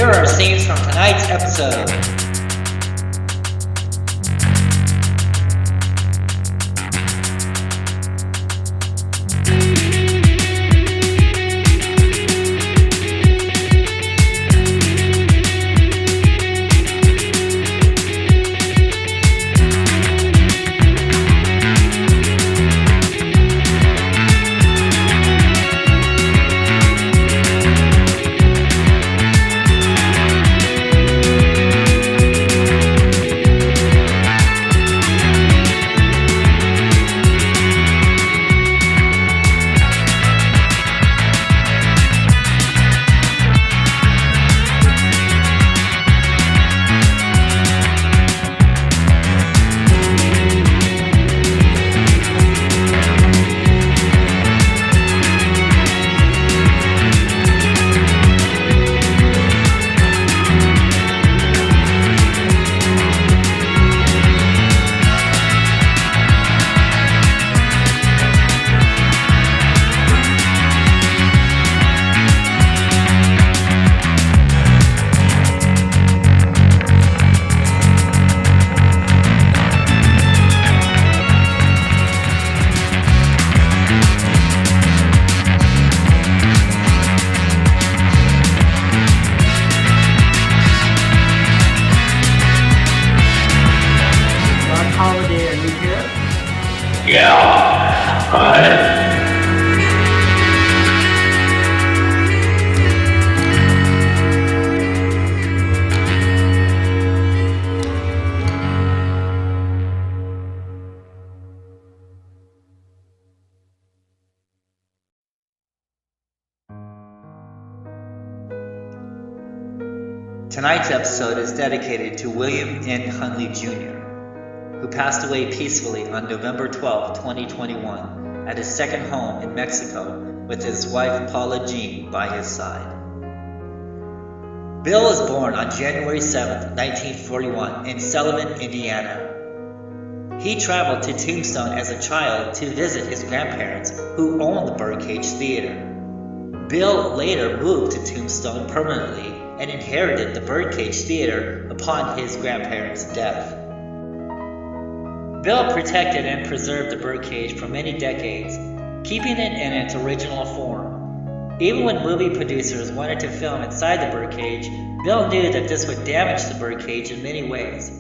Here are scenes from tonight's episode. Tonight's episode is dedicated to William N. Hunley Jr., who passed away peacefully on November 12, 2021, at his second home in Mexico with his wife Paula Jean by his side. Bill was born on January 7, 1941 in Sullivan, Indiana. He traveled to Tombstone as a child to visit his grandparents who owned the Birdcage Theater. Bill later moved to Tombstone permanently and inherited the Birdcage Theater upon his grandparents' death. Bill protected and preserved the Birdcage for many decades, keeping it in its original form. Even when movie producers wanted to film inside the Birdcage, Bill knew that this would damage the Birdcage in many ways.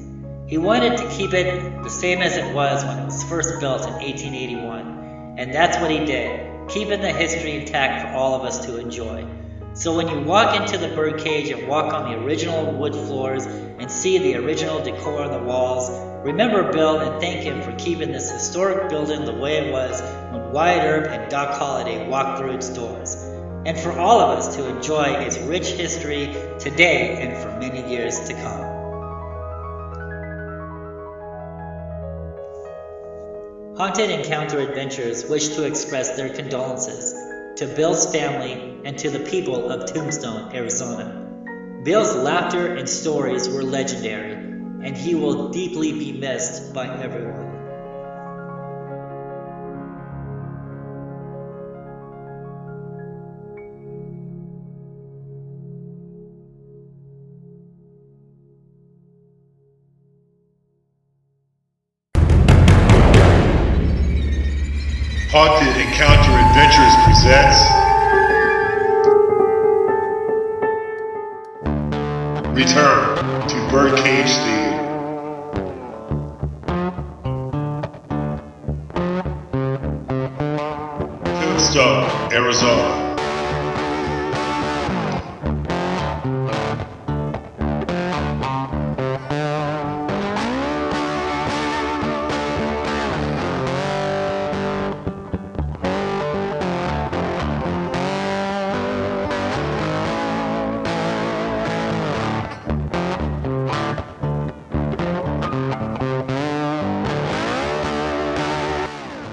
He wanted to keep it the same as it was when it was first built in 1881, and that's what he did, keeping the history intact for all of us to enjoy. So when you walk into the Birdcage and walk on the original wood floors and see the original decor on the walls, remember Bill and thank him for keeping this historic building the way it was when Wyatt Earp and Doc Holliday walked through its doors, and for all of us to enjoy its rich history today and for many years to come. Haunted Encounter Adventures wish to express their condolences to Bill's family and to the people of Tombstone, Arizona. Bill's laughter and stories were legendary, and he will deeply be missed by everyone. Haunted Encounter Adventures presents Return to Birdcage Theater. Tombstone, Arizona.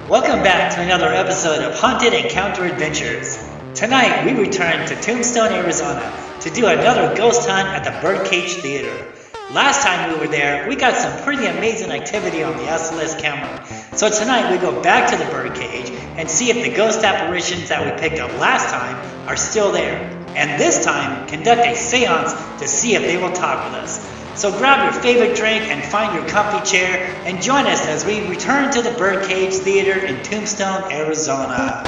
Welcome back to another episode of Haunted Encounter Adventures. Tonight we return to Tombstone, Arizona to do another ghost hunt at the Birdcage Theater. Last time we were there, we got some pretty amazing activity on the SLS camera. So tonight we go back to the Birdcage and see if the ghost apparitions that we picked up last time are still there. and this time conduct a seance to see if they will talk with us. So grab your favorite drink and find your comfy chair and join us as we return to the Birdcage Theater in Tombstone, Arizona.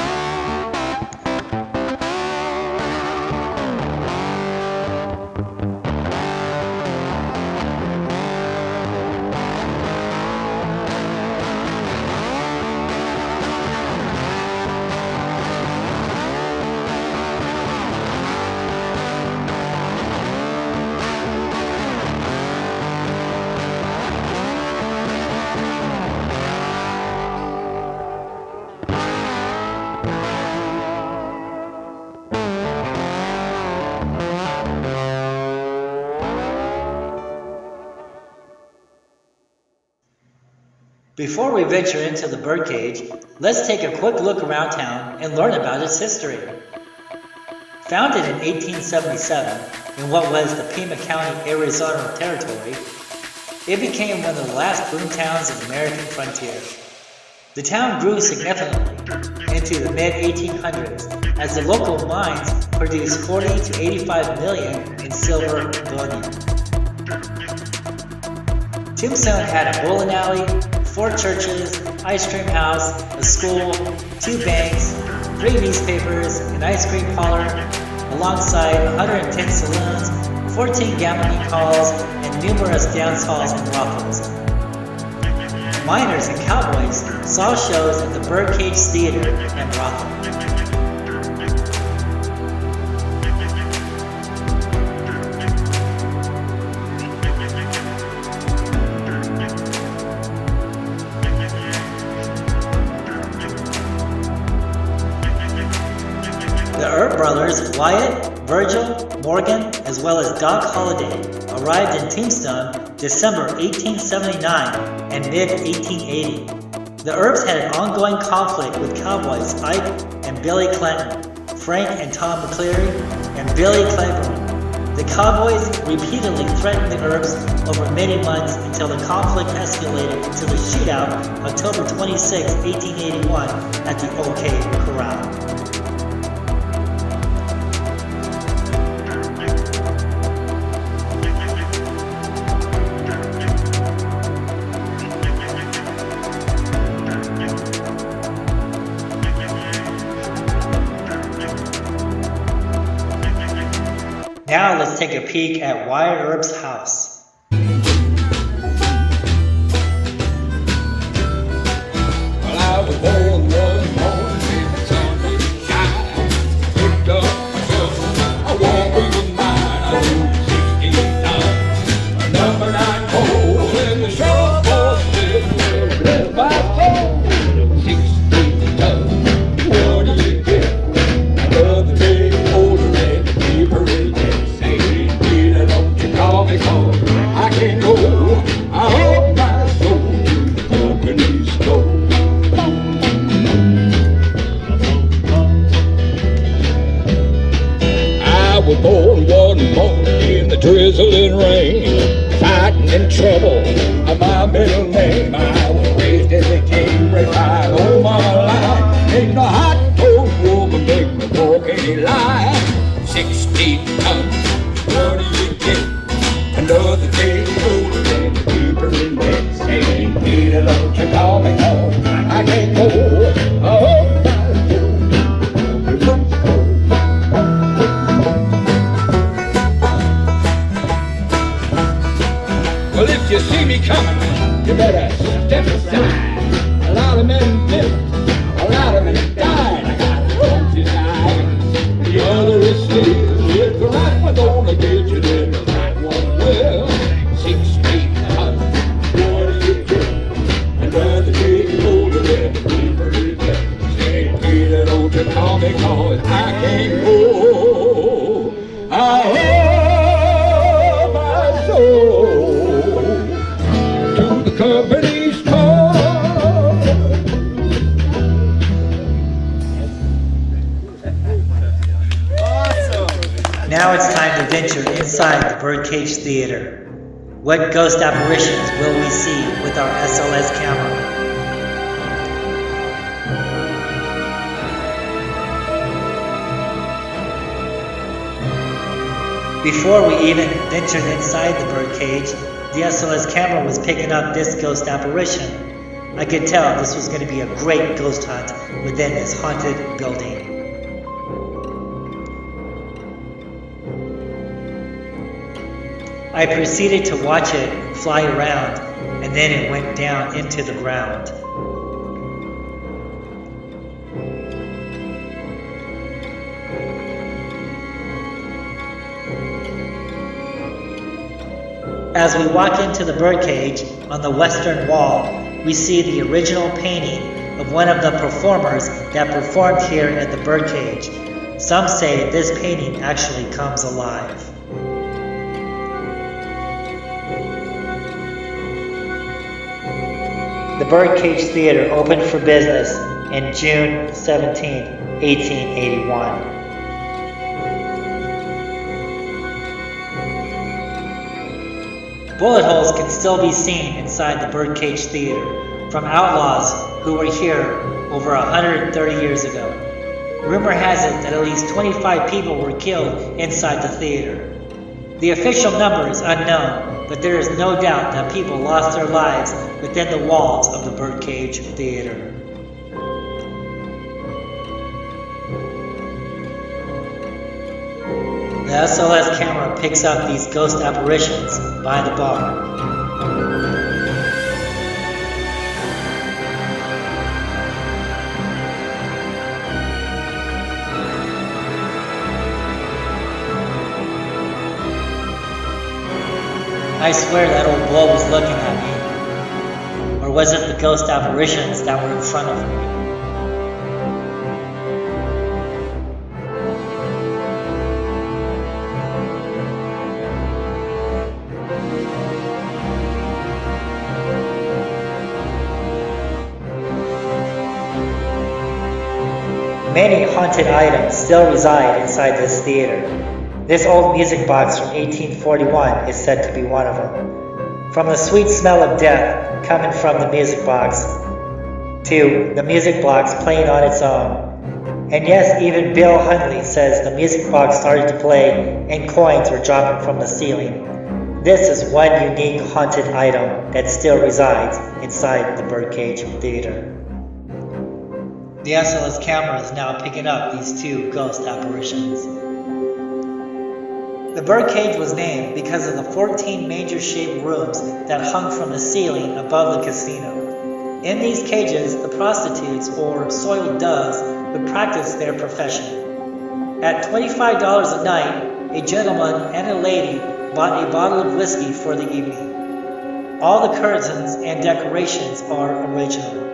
Before we venture into the birdcage, let's take a quick look around town and learn about its history. Founded in 1877 in what was the Pima County, Arizona territory, it became one of the last boom towns of the American frontier. The town grew significantly into the mid-1800s as the local mines produced 40 to 85 million in silver bullion. Tombstone had a bowling alley, 4 churches, ice cream house, a school, 2 banks, 3 newspapers, an ice cream parlor, alongside 110 saloons, 14 gambling halls, and numerous dance halls and brothels. Miners and cowboys saw shows at the Birdcage Theater and brothel. The Earp brothers, Wyatt, Virgil, Morgan, as well as Doc Holliday, arrived in Tombstone December 1879 and mid-1880. The Earps had an ongoing conflict with cowboys Ike and Billy Clinton, Frank and Tom McCleary, and Billy Claiborne. The cowboys repeatedly threatened the Earps over many months until the conflict escalated to the shootout October 26, 1881 at the OK Corral. Now let's take a peek at Wyatt Earp's house. Well, I was born one morning in the sunshine. Picked up my shovel, I won't be mine. I rode 16 tons, a number 9 hole in the short horse bless my soul. 16 tons, what do you get? Another day older and deeper in debt. Because I can't go, I hope my soul to the company store. I was born one morning in the drizzling rain, fighting in trouble, my middle name. I was raised as a king, refined all my life. Ain't no hot-toed woman make me walk any lie. 16 tons, what do you get? Another day older than the deeper in debt. Saying, need a lunch to call me home. I can't go. Oh, well, if you see me coming, you better step aside. A lot of men lived, a lot of men died. I got one denying, the other is still. If the right one's gonna get you, then the right one will. 16 tons, what do you get? Another day older than the deeper in debt. Say, Peter, don't you call me, cause I can't go. I have my soul to the company's call. Now it's time to venture inside the Birdcage Theater. What ghost apparitions will we see with our SLS camera? Before we even ventured inside the birdcage, the SOS camera was picking up this ghost apparition. I could tell this was going to be a great ghost hunt within this haunted building. I proceeded to watch it fly around, and then it went down into the ground. As we walk into the birdcage, on the western wall, we see the original painting of one of the performers that performed here at the birdcage. Some say this painting actually comes alive. The Birdcage Theater opened for business in June 17, 1881. Bullet holes can still be seen inside the Birdcage Theater from outlaws who were here over 130 years ago. Rumor has it that at least 25 people were killed inside the theater. The official number is unknown, but there is no doubt that people lost their lives within the walls of the Birdcage Theater. The SOS camera picks up these ghost apparitions by the bar. I swear that old bull was looking at me. Or was it the ghost apparitions that were in front of me? Many haunted items still reside inside this theater. This old music box from 1841 is said to be one of them. From the sweet smell of death coming from the music box, to the music box playing on its own. And yes, even Bill Hundley says the music box started to play and coins were dropping from the ceiling. This is one unique haunted item that still resides inside the Birdcage Theater. The SOS camera is now picking up these two ghost apparitions. The Birdcage was named because of the 14 major-shaped rooms that hung from the ceiling above the casino. In these cages, the prostitutes, or soiled doves, would practice their profession. At $25 a night, a gentleman and a lady bought a bottle of whiskey for the evening. All the curtains and decorations are original.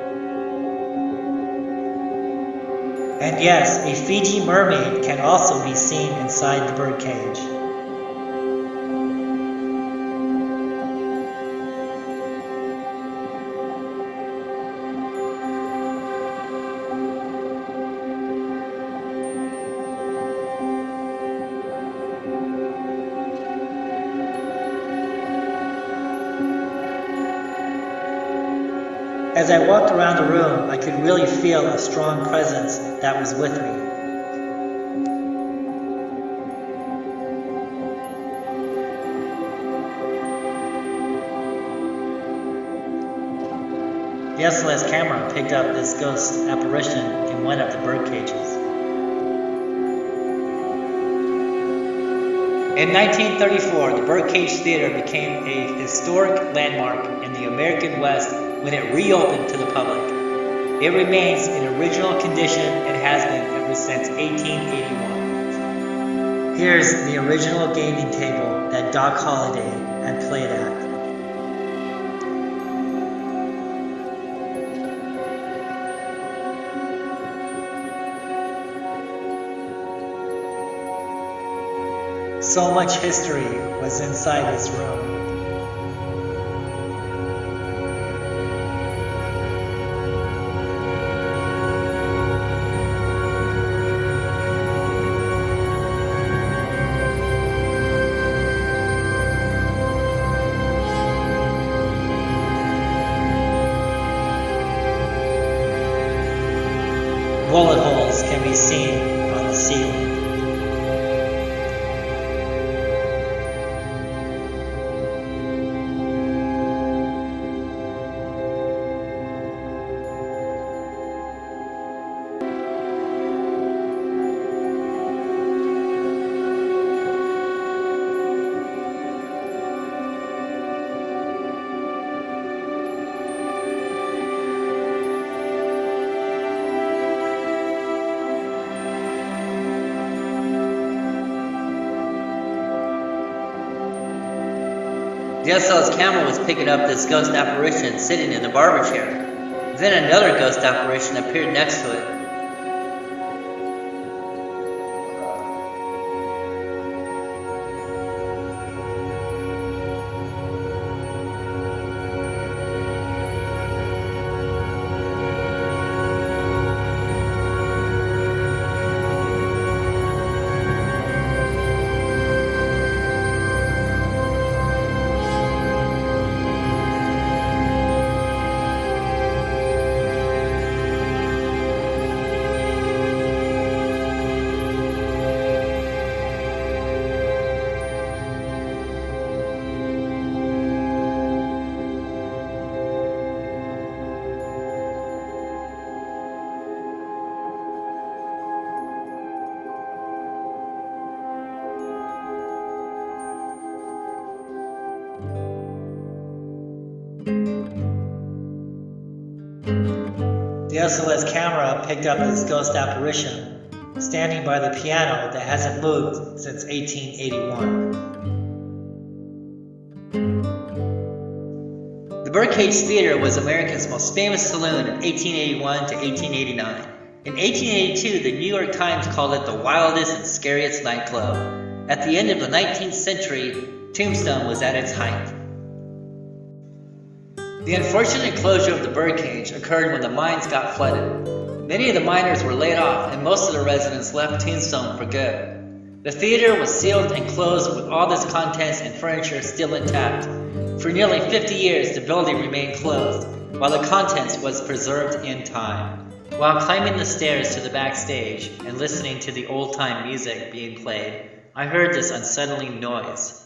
And yes, a Fiji mermaid can also be seen inside the birdcage. As I walked around the room, I could really feel a strong presence that was with me. The SOS camera picked up this ghost apparition in one of the bird cages. In 1934, the Birdcage Theater became a historic landmark in the American West when it reopened to the public. It remains in original condition and has been ever since 1881. Here's the original gaming table that Doc Holliday had played at. So much history was inside this room. Bullet holes can be seen on the ceiling. The SLS camera was picking up this ghost apparition sitting in the barber chair. Then another ghost apparition appeared next to it. The SLS camera picked up this ghost apparition standing by the piano that hasn't moved since 1881. The Birdcage Theater was America's most famous saloon in 1881 to 1889. In 1882, the New York Times called it the wildest and scariest nightclub. At the end of the 19th century, Tombstone was at its height. The unfortunate closure of the birdcage occurred when the mines got flooded. Many of the miners were laid off and most of the residents left Tombstone for good. The theater was sealed and closed with all its contents and furniture still intact. For nearly 50 years, the building remained closed, while the contents was preserved in time. While climbing the stairs to the backstage and listening to the old-time music being played, I heard this unsettling noise.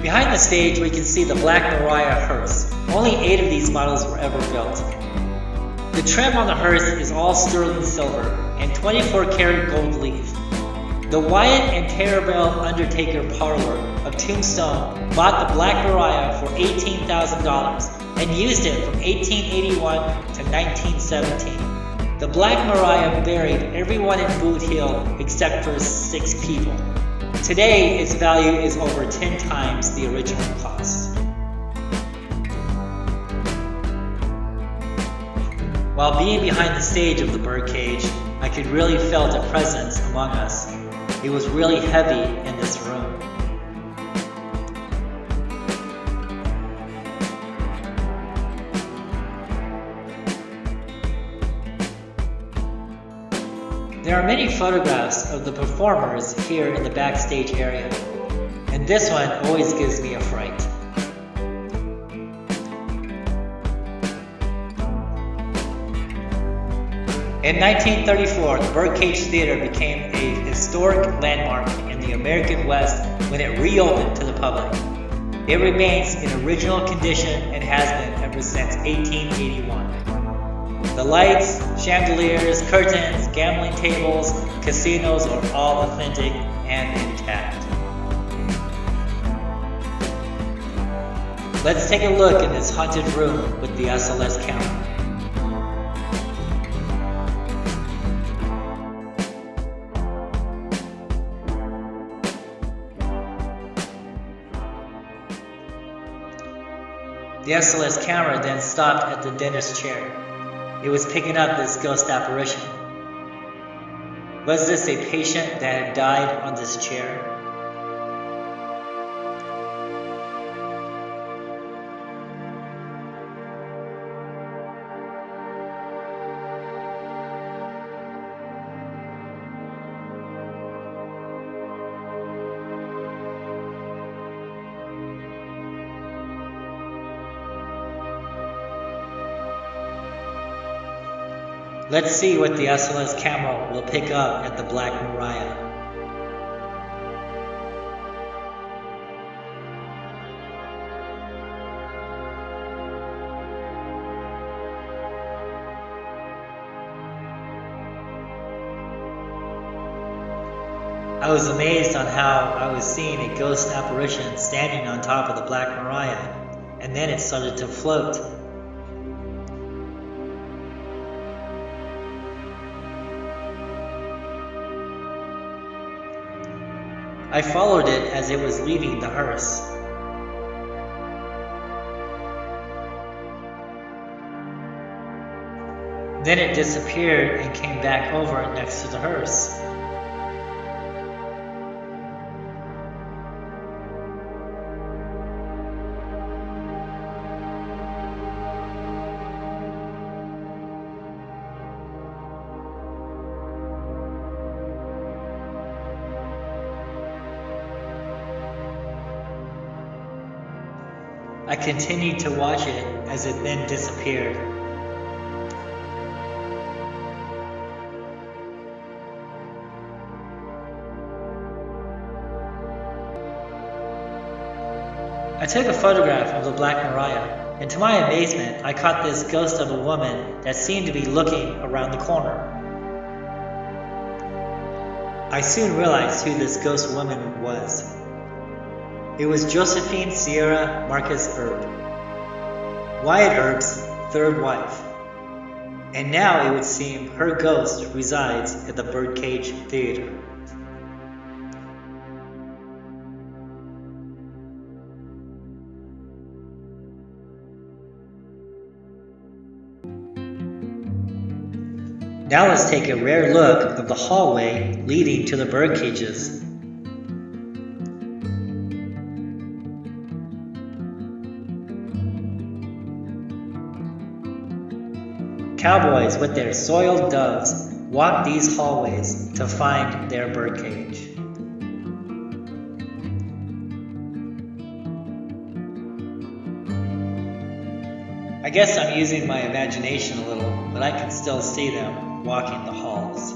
Behind the stage, we can see the Black Mariah hearse. Only 8 of these models were ever built. The trim on the hearse is all sterling silver and 24-karat gold leaf. The Wyatt and Terabelle Undertaker parlor of Tombstone bought the Black Mariah for $18,000 and used it from 1881 to 1917. The Black Mariah buried everyone in Boot Hill except for 6 people. Today, its value is over 10 times the original cost. While being behind the stage of the birdcage, I could really felt a presence among us. It was really heavy in this room. There are many photographs of the performers here in the backstage area, and this one always gives me a fright. In 1934, the Birdcage Theater became a historic landmark in the American West when it reopened to the public. It remains in original condition and has been ever since 1881. The lights, chandeliers, curtains, gambling tables, casinos are all authentic and intact. Let's take a look in this haunted room with the SLS camera. The SLS camera then stopped at the dentist's chair. It was picking up this ghost apparition. Was this a patient that had died on this chair? Let's see what the SLS camera will pick up at the Black Mariah. I was amazed on how I was seeing a ghost apparition standing on top of the Black Mariah, and then it started to float. I followed it as it was leaving the hearse. Then it disappeared and came back over next to the hearse. I continued to watch it as it then disappeared. I took a photograph of the Black Mariah, and to my amazement, I caught this ghost of a woman that seemed to be looking around the corner. I soon realized who this ghost woman was. It was Josephine Sierra Marcus Erb, Wyatt Erb's third wife, and now it would seem her ghost resides at the Birdcage Theater. Now let's take a rare look of the hallway leading to the birdcages. Cowboys with their soiled doves walk these hallways to find their birdcage. I guess I'm using my imagination a little, but I can still see them walking the halls.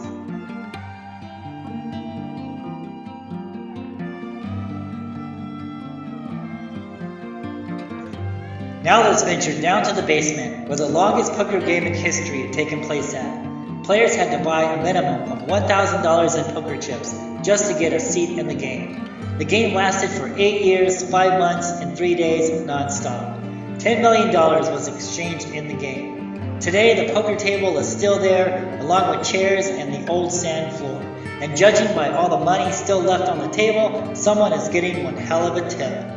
Now let's venture down to the basement, where the longest poker game in history had taken place at. Players had to buy a minimum of $1,000 in poker chips just to get a seat in the game. The game lasted for 8 years, 5 months, and 3 days non-stop. $10 million was exchanged in the game. Today, the poker table is still there, along with chairs and the old sand floor. And judging by all the money still left on the table, someone is getting one hell of a tip.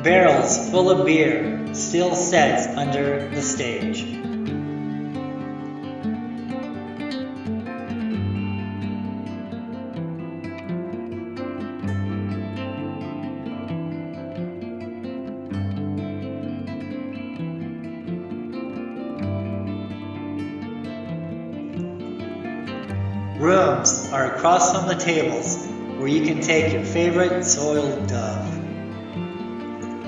Barrels full of beer still sets under the stage. Rooms are across from the tables where you can take your favorite soiled dove.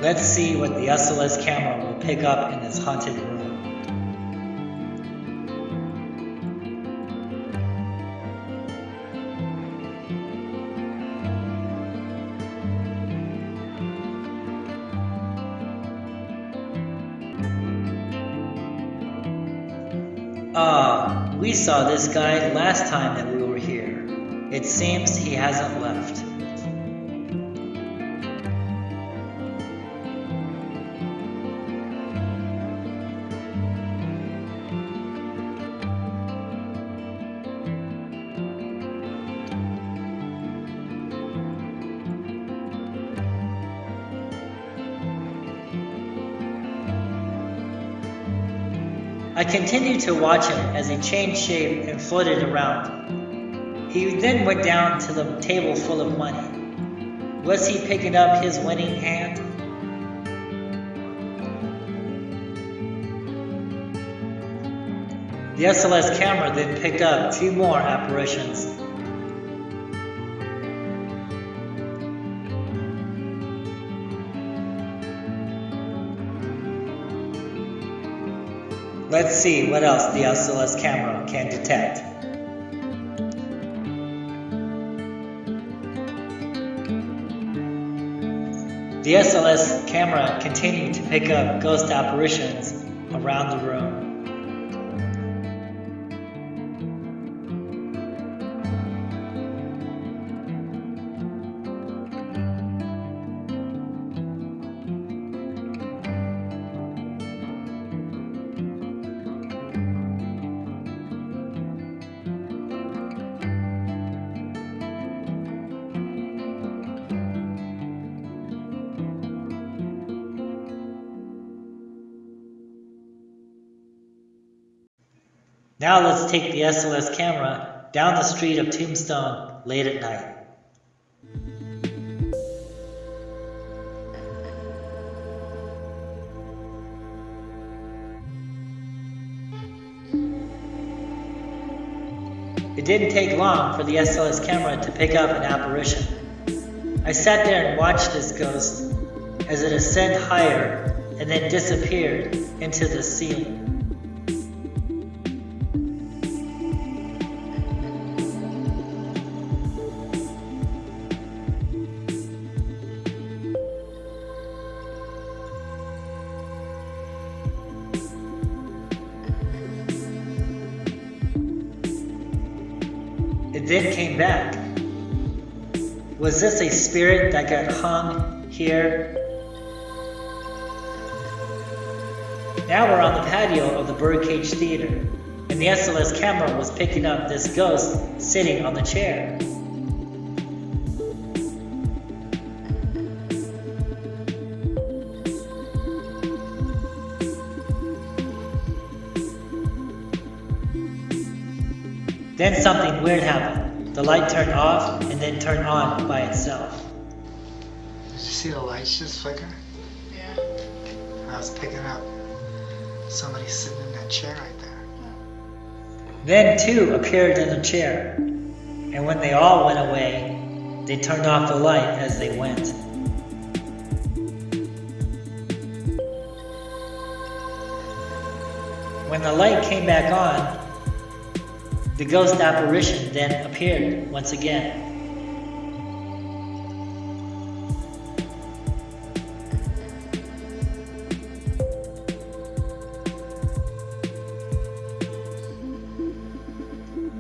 Let's see what the SLS camera will pick up in this haunted room. We saw this guy last time that we were here. It seems he hasn't left. I continued to watch him as he changed shape and floated around. He then went down to the table full of money. Was he picking up his winning hand? The SLS camera then picked up 2 more apparitions. Let's see what else the SLS camera can detect. The SLS camera continued to pick up ghost apparitions around the room. Now let's take the SLS camera down the street of Tombstone late at night. It didn't take long for the SLS camera to pick up an apparition. I sat there and watched this ghost as it ascended higher and then disappeared into the ceiling. It then came back. Was this a spirit that got hung here? Now we're on the patio of the Birdcage Theater, and the SLS camera was picking up this ghost sitting on the chair. Then something weird happened. The light turned off and then turned on by itself. Did you see the lights just flicker? Yeah. I was picking up somebody sitting in that chair right there. Then two appeared in the chair, and when they all went away, they turned off the light as they went. When the light came back on, the ghost apparition then appeared once again.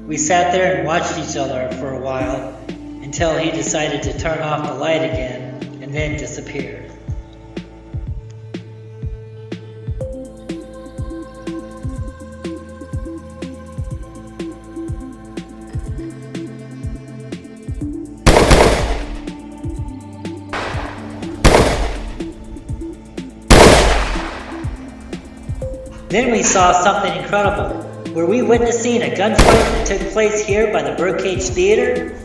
We sat there and watched each other for a while until he decided to turn off the light again and then disappeared. Then we saw something incredible. Were we witnessing a gunfight that took place here by the Birdcage Theater?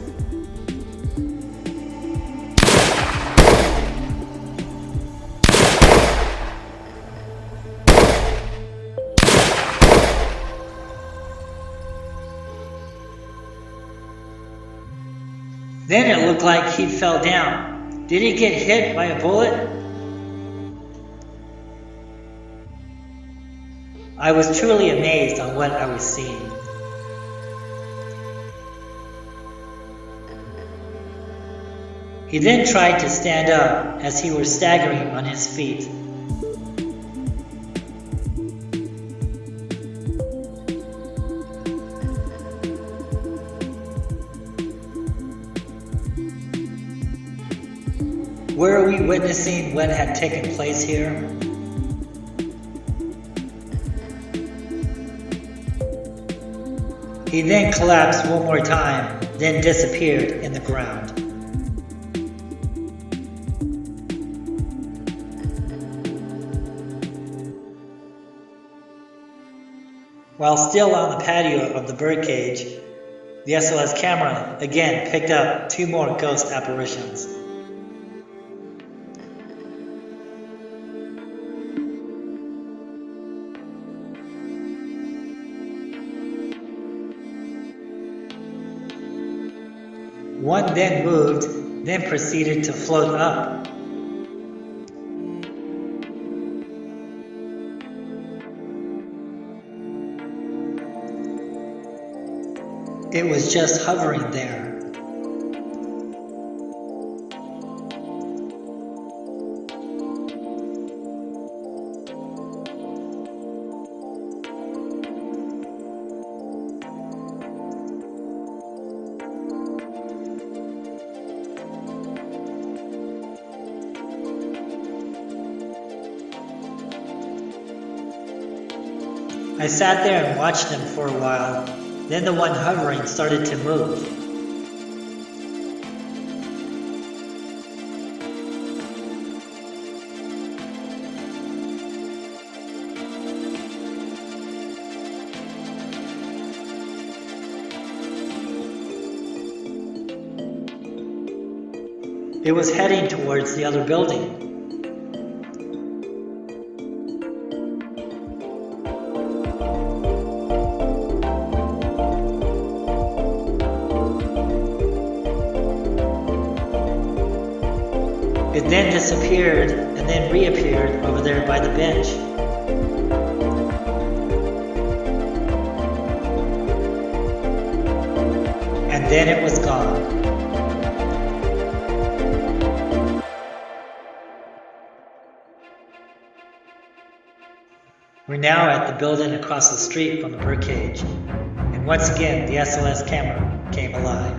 Then it looked like he fell down. Did he get hit by a bullet? I was truly amazed on what I was seeing. He then tried to stand up as he was staggering on his feet. Were we witnessing what had taken place here? He then collapsed one more time, then disappeared in the ground. While still on the patio of the birdcage, the SLS camera again picked up two more ghost apparitions. One then moved, then proceeded to float up. It was just hovering there. I sat there and watched them for a while. Then the one hovering started to move. It was heading towards the other building. It then disappeared and then reappeared over there by the bench. And then it was gone. We're now at the building across the street from the birdcage, and once again the SLS camera came alive.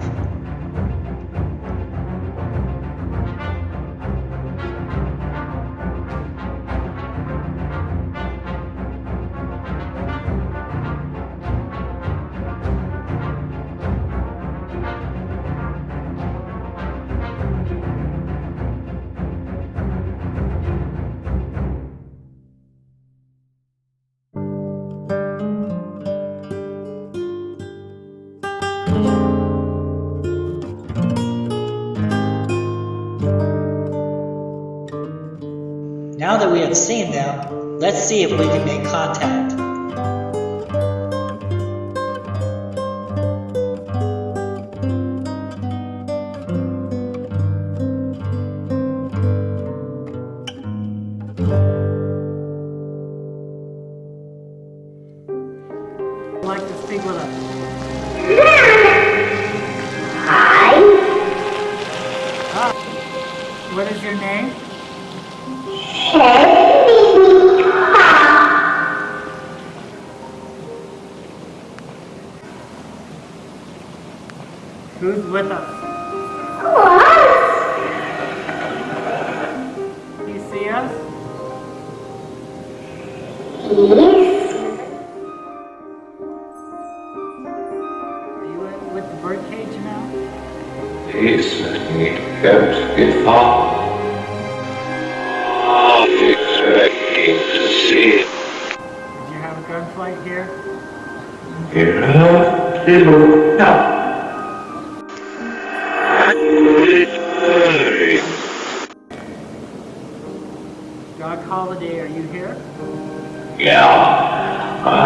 Now that we have seen them, let's see if we can make contact. I'd like to speak with us. Hi. What is your name? Who's with us? Do you see us? Yes. Are you with the birdcage now? Yes, it comes get far. I'm expecting to see it. Did you have a gunfight here? Here, little now. Doc Holliday, are you here? Yeah, I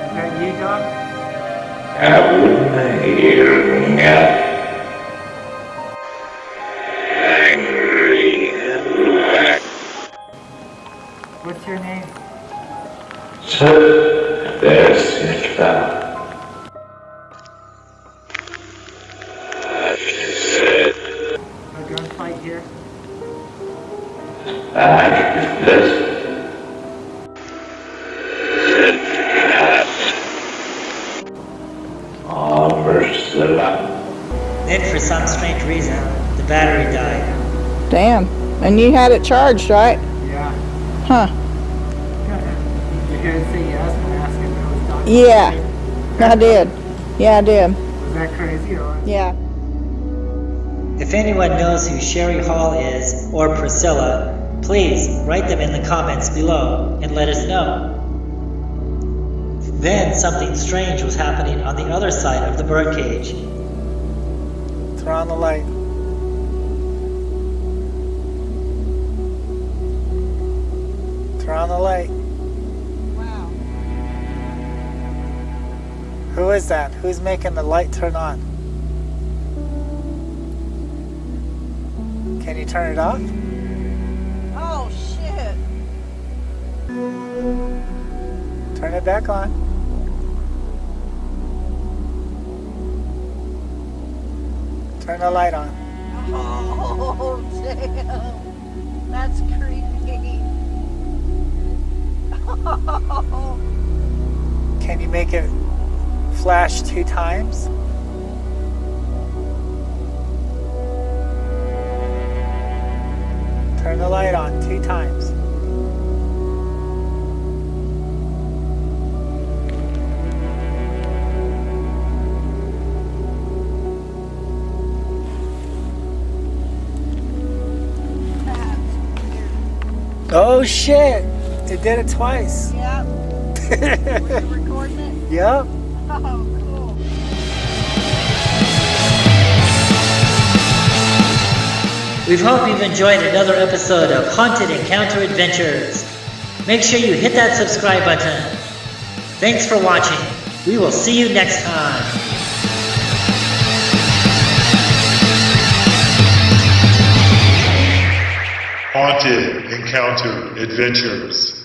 Is that you, Doc? wouldn't hear angry and black. What's your name? So there's it now. Like you said, A gunfight here? like this. Then, for some strange reason, the battery died. Damn. And you had it charged, right? Yeah. Huh. Did you hear it say yes when I asked if it was Doc? Yeah. I did. Yeah, I did. Was that crazy or what? Yeah. If anyone knows who Sherry Hall is, or Priscilla, please write them in the comments below and let us know. Then something strange was happening on the other side of the birdcage. Turn on the light. Turn on the light. Wow. Who is that? Who's making the light turn on? Can you turn it off? Oh, shit. Turn it back on. Turn the light on. Oh, damn. That's creepy. Can you make it flash 2 times? Turn the light on 2 times. Oh shit! It did it twice. Yep. Recording it? Yep. Oh, cool. We hope you've enjoyed another episode of Haunted Encounter Adventures. Make sure you hit that subscribe button. Thanks for watching. We will see you next time. Haunted Encounter Adventures.